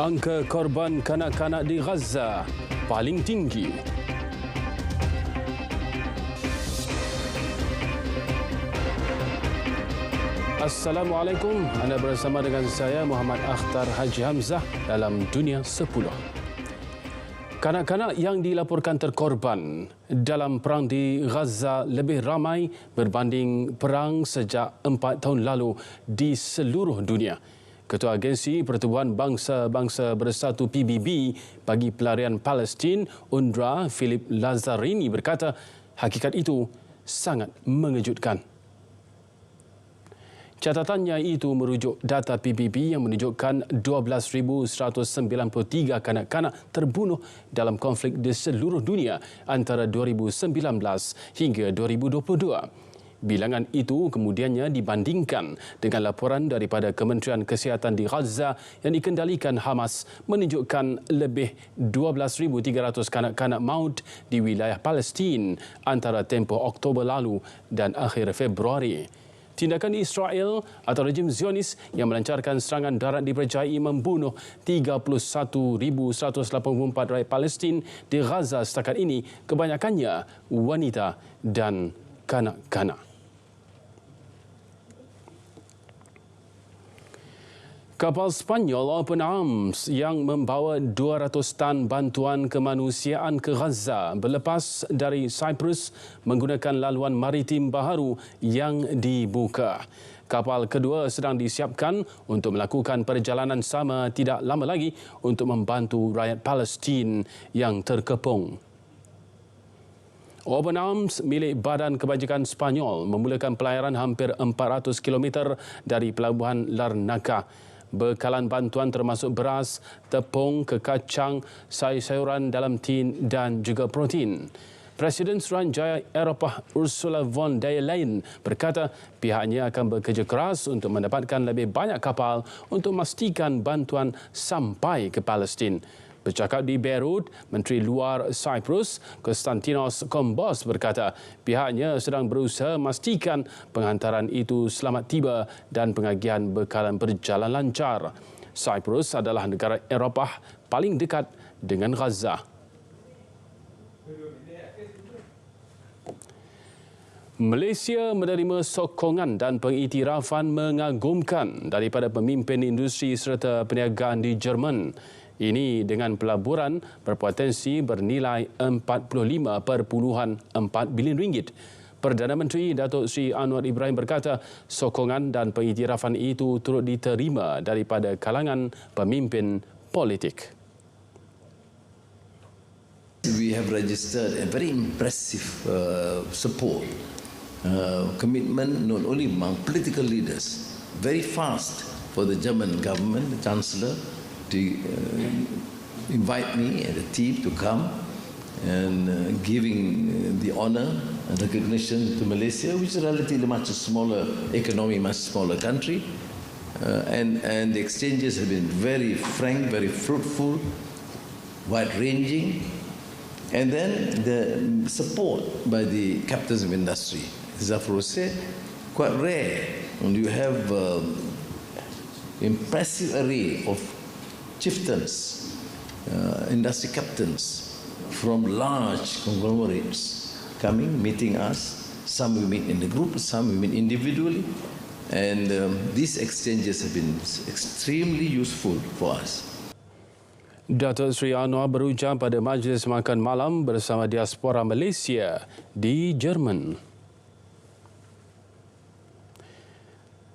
Angka korban kanak-kanak di Gaza paling tinggi. Assalamualaikum, anda bersama dengan saya Muhammad Akhtar Haji Hamzah dalam Dunia 10. Kanak-kanak yang dilaporkan terkorban dalam perang di Gaza lebih ramai berbanding perang sejak 4 tahun lalu di seluruh dunia. Ketua Agensi Pertubuhan Bangsa-Bangsa Bersatu PBB bagi Pelarian Palestin, UNRWA, Philip Lazzarini berkata hakikat itu sangat mengejutkan. Catatannya itu merujuk data PBB yang menunjukkan 12,193 kanak-kanak terbunuh dalam konflik di seluruh dunia antara 2019 hingga 2022. Bilangan itu kemudiannya dibandingkan dengan laporan daripada Kementerian Kesihatan di Gaza yang dikendalikan Hamas menunjukkan lebih 12,300 kanak-kanak maut di wilayah Palestin antara tempoh Oktober lalu dan akhir Februari. Tindakan Israel atau rejim Zionis yang melancarkan serangan darat dipercayai membunuh 31,184 rakyat Palestin di Gaza setakat ini, kebanyakannya wanita dan kanak-kanak. Kapal Spanyol Open Arms yang membawa 200 tan bantuan kemanusiaan ke Gaza berlepas dari Cyprus menggunakan laluan maritim baharu yang dibuka. Kapal kedua sedang disiapkan untuk melakukan perjalanan sama tidak lama lagi untuk membantu rakyat Palestin yang terkepung. Open Arms milik Badan Kebajikan Spanyol memulakan pelayaran hampir 400 km dari Pelabuhan Larnaca. Bekalan bantuan termasuk beras, tepung, kekacang, sayur-sayuran dalam tin dan juga protein. Presiden Suruhanjaya Eropah Ursula von der Leyen berkata pihaknya akan bekerja keras untuk mendapatkan lebih banyak kapal untuk memastikan bantuan sampai ke Palestin. Bercakap di Beirut, Menteri Luar Cyprus, Konstantinos Kombos berkata pihaknya sedang berusaha memastikan penghantaran itu selamat tiba dan pengagihan bekalan berjalan lancar. Cyprus adalah negara Eropah paling dekat dengan Gaza. Malaysia menerima sokongan dan pengiktirafan mengagumkan daripada pemimpin industri serta perniagaan di Jerman. Ini dengan pelaburan berpotensi bernilai 45.4 bilion ringgit. Perdana Menteri Datuk Seri Anwar Ibrahim berkata sokongan dan pengiktirafan itu turut diterima daripada kalangan pemimpin politik. We have registered a very impressive support, commitment not only among political leaders, very fast for the German government, the Chancellor, to invite me and the team to come and giving the honor and recognition to Malaysia, which is relatively much smaller economy, much smaller country, and the exchanges have been very frank, very fruitful, wide-ranging, and then the support by the captains of industry. As Zafrul said, quite rare when you have impressive array of chieftains, industry captains from large conglomerates coming, meeting us. Some we meet in the group, some we meet individually. And these exchanges have been extremely useful for us. Datuk Seri Anwar berucap pada majlis makan malam bersama diaspora Malaysia di Jerman.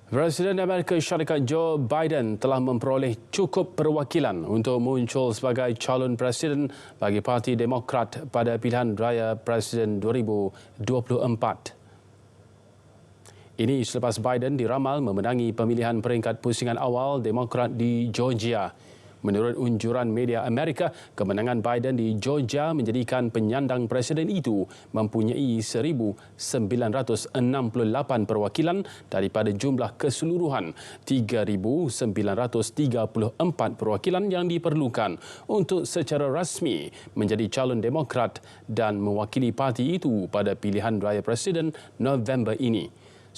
Presiden Amerika Syarikat Joe Biden telah memperoleh cukup perwakilan untuk muncul sebagai calon presiden bagi Parti Demokrat pada pilihan raya Presiden 2024. Ini selepas Biden diramal memenangi pemilihan peringkat pusingan awal Demokrat di Georgia. Menurut unjuran media Amerika, kemenangan Biden di Georgia menjadikan penyandang presiden itu mempunyai 1,968 perwakilan daripada jumlah keseluruhan 3,934 perwakilan yang diperlukan untuk secara rasmi menjadi calon Demokrat dan mewakili parti itu pada pilihan raya presiden November ini.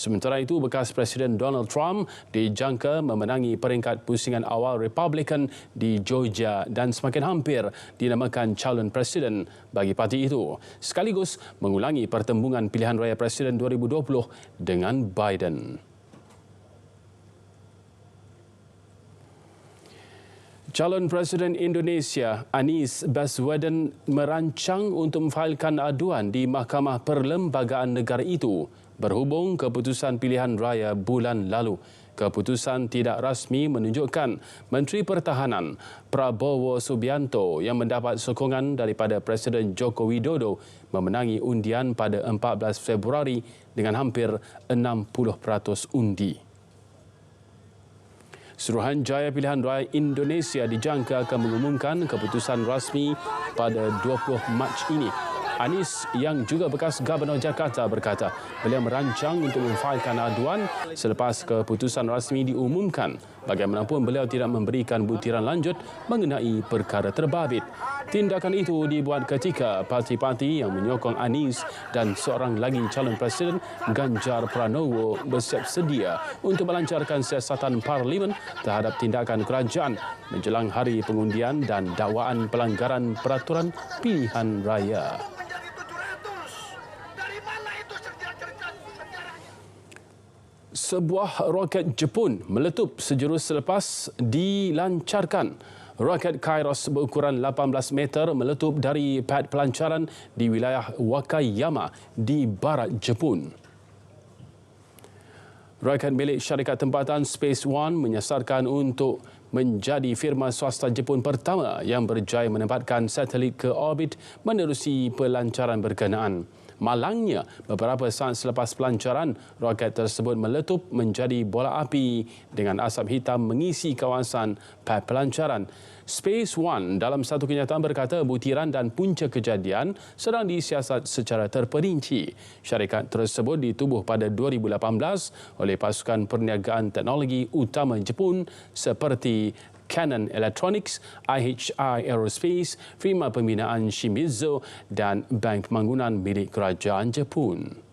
Sementara itu, bekas Presiden Donald Trump dijangka memenangi peringkat pusingan awal Republican di Georgia dan semakin hampir dinamakan calon presiden bagi parti itu, sekaligus mengulangi pertembungan pilihan raya Presiden 2020 dengan Biden. Calon Presiden Indonesia Anies Baswedan merancang untuk memfailkan aduan di Mahkamah Perlembagaan Negara itu berhubung keputusan pilihan raya bulan lalu. Keputusan tidak rasmi menunjukkan Menteri Pertahanan Prabowo Subianto yang mendapat sokongan daripada Presiden Joko Widodo memenangi undian pada 14 Februari dengan hampir 60% undi. Suruhanjaya Pilihan Raya Indonesia dijangka akan mengumumkan keputusan rasmi pada 20 Mac ini. Anies yang juga bekas Gubernur Jakarta berkata beliau merancang untuk memfailkan aduan selepas keputusan rasmi diumumkan. Bagaimanapun beliau tidak memberikan butiran lanjut mengenai perkara terbabit. Tindakan itu dibuat ketika parti-parti yang menyokong Anies dan seorang lagi calon presiden Ganjar Pranowo bersiap sedia untuk melancarkan siasatan parlimen terhadap tindakan kerajaan menjelang hari pengundian dan dakwaan pelanggaran peraturan pilihan raya. Sebuah roket Jepun meletup sejurus selepas dilancarkan. Roket Kairos berukuran 18 meter meletup dari pad pelancaran di wilayah Wakayama di barat Jepun. Roket milik syarikat tempatan Space One menyasarkan untuk menjadi firma swasta Jepun pertama yang berjaya menempatkan satelit ke orbit menerusi pelancaran berkenaan. Malangnya, beberapa saat selepas pelancaran, roket tersebut meletup menjadi bola api dengan asap hitam mengisi kawasan pad pelancaran. Space One dalam satu kenyataan berkata butiran dan punca kejadian sedang disiasat secara terperinci. Syarikat tersebut ditubuh pada 2018 oleh pasukan perniagaan teknologi utama Jepun seperti Canon Electronics, IHI Aerospace, firma pembinaan Shimizu dan bank pembangunan milik kerajaan Jepun.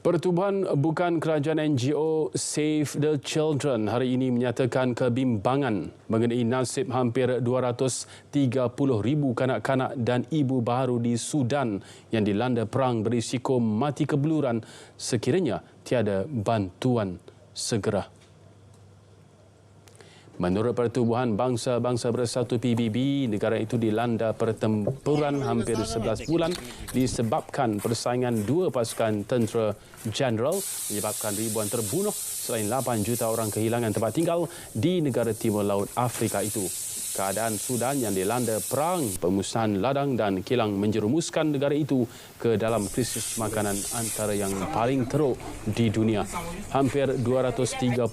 Pertubuhan bukan kerajaan NGO Save the Children hari ini menyatakan kebimbangan mengenai nasib hampir 230,000 kanak-kanak dan ibu baharu di Sudan yang dilanda perang berisiko mati kebeluran sekiranya tiada bantuan segera. Menurut Pertubuhan Bangsa-Bangsa Bersatu PBB, negara itu dilanda pertempuran hampir 11 bulan disebabkan persaingan dua pasukan tentera jeneral menyebabkan ribuan terbunuh selain 8 juta orang kehilangan tempat tinggal di negara Timur Laut Afrika itu. Keadaan Sudan yang dilanda perang, pemusnahan ladang dan kilang menjerumuskan negara itu ke dalam krisis makanan antara yang paling teruk di dunia. Hampir 230,000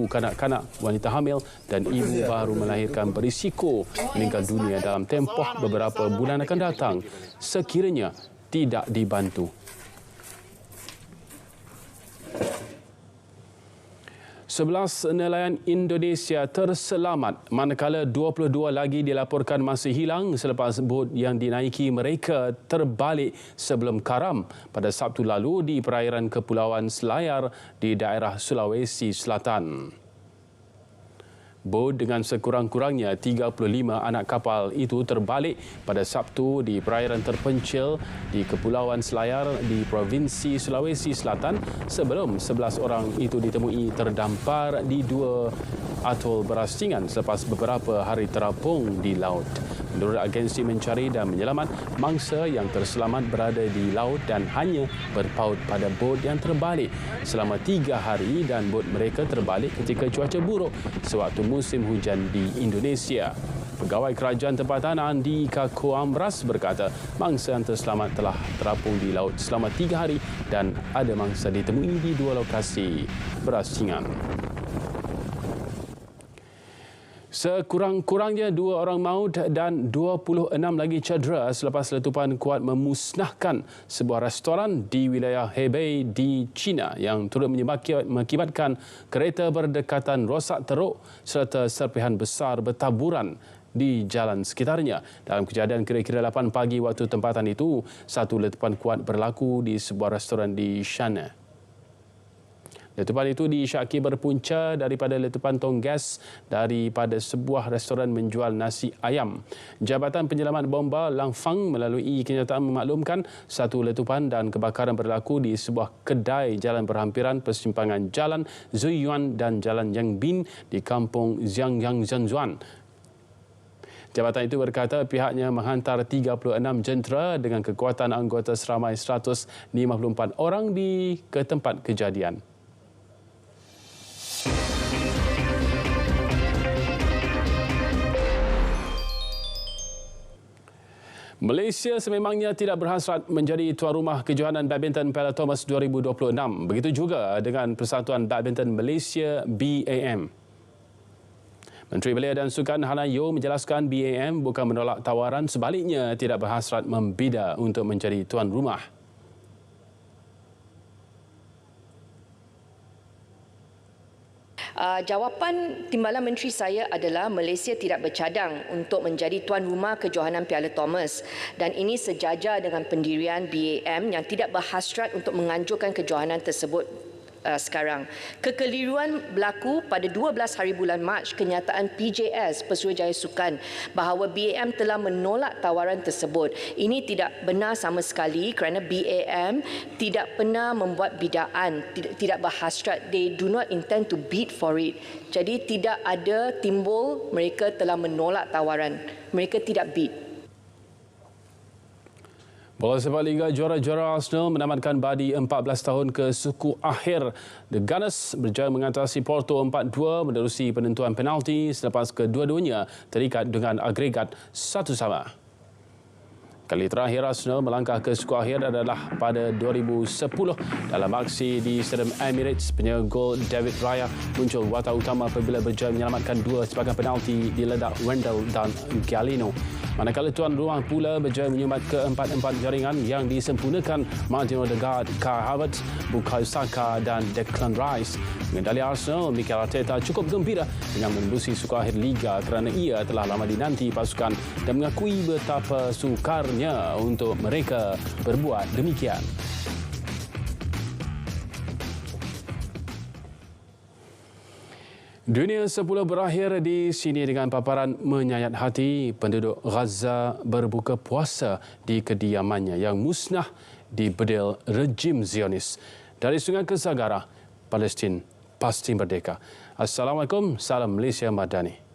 kanak-kanak, wanita hamil dan ibu baru melahirkan berisiko meninggal dunia dalam tempoh beberapa bulan akan datang sekiranya tidak dibantu. 11 nelayan Indonesia terselamat manakala 22 lagi dilaporkan masih hilang selepas bot yang dinaiki mereka terbalik sebelum karam pada Sabtu lalu di perairan Kepulauan Selayar di daerah Sulawesi Selatan. Bot dengan sekurang-kurangnya 35 anak kapal itu terbalik pada Sabtu di perairan terpencil di Kepulauan Selayar di Provinsi Sulawesi Selatan sebelum 11 orang itu ditemui terdampar di dua atol berasingan selepas beberapa hari terapung di laut. Menurut agensi mencari dan menyelamat, mangsa yang terselamat berada di laut dan hanya berpaut pada bot yang terbalik selama 3 hari dan bot mereka terbalik ketika cuaca buruk sewaktu musim hujan di Indonesia. Pegawai Kerajaan Tempatan Andi Kakoamras berkata mangsa yang terselamat telah terapung di laut selama 3 hari dan ada mangsa ditemui di 2 lokasi berasingan. Sekurang-kurangnya 2 orang maut dan 26 lagi cedera selepas letupan kuat memusnahkan sebuah restoran di wilayah Hebei di China yang turut mengakibatkan kereta berdekatan rosak teruk serta serpihan besar bertaburan di jalan sekitarnya. Dalam kejadian kira-kira 8 pagi waktu tempatan itu, satu letupan kuat berlaku di sebuah restoran di Shanghai. Letupan itu disyaki berpunca daripada letupan tong gas daripada sebuah restoran menjual nasi ayam. Jabatan Penyelamat Bomba Langfang melalui kenyataan memaklumkan satu letupan dan kebakaran berlaku di sebuah kedai jalan berhampiran persimpangan Jalan Zuyuan dan Jalan Yangbin di kampung Xiangyang Zhanzuan. Jabatan itu berkata pihaknya menghantar 36 jentera dengan kekuatan anggota seramai 154 orang ke tempat kejadian. Malaysia sememangnya tidak berhasrat menjadi tuan rumah kejohanan badminton Piala Thomas 2026. Begitu juga dengan Persatuan Badminton Malaysia BAM. Menteri Belia dan Sukan Hana Yeoh menjelaskan BAM bukan menolak tawaran, sebaliknya tidak berhasrat membida untuk menjadi tuan rumah. Jawapan timbalan menteri saya adalah Malaysia tidak bercadang untuk menjadi tuan rumah kejohanan Piala Thomas dan ini sejajar dengan pendirian BAM yang tidak berhasrat untuk menganjurkan kejohanan tersebut sekarang. Kekeliruan berlaku pada 12 hari bulan Mac kenyataan PJS Pesuruhjaya Sukan bahawa BAM telah menolak tawaran tersebut. Ini tidak benar sama sekali kerana BAM tidak pernah membuat bidaan, tidak berhasrat. They do not intend to bid for it. Jadi tidak ada timbul mereka telah menolak tawaran. Mereka tidak bid. Bola sepak Liga juara-juara Arsenal menamatkan badi 14 tahun ke suku akhir. The Gunners berjaya mengatasi Porto 4-2 menerusi penentuan penalti selepas kedua-duanya terikat dengan agregat 1-1. Kali terakhir Arsenal melangkah ke suku akhir adalah pada 2010 dalam aksi di Stadium Emirates. Penjaga gol David Raya muncul watak utama apabila berjaya menyelamatkan 2 sepakan penalti di ledak Wendell dan Galeno. Manakala tuan rumah pula berjaya menyumbat ke-4 jaringan yang disempurnakan Martin Odegaard, Kai Havertz, Bukayo Saka dan Declan Rice. Mengendali Arsenal, Mikel Arteta cukup gembira dengan menembusi suku akhir Liga kerana ia telah lama dinanti pasukan dan mengakui betapa sukarnya untuk mereka berbuat demikian. Dunia semula berakhir di sini dengan paparan menyayat hati. Penduduk Gaza berbuka puasa di kediamannya yang musnah di bedil rejim Zionis. Dari Sungai ke Zagara, Palestin pasti merdeka. Assalamualaikum, salam Malaysia Madani.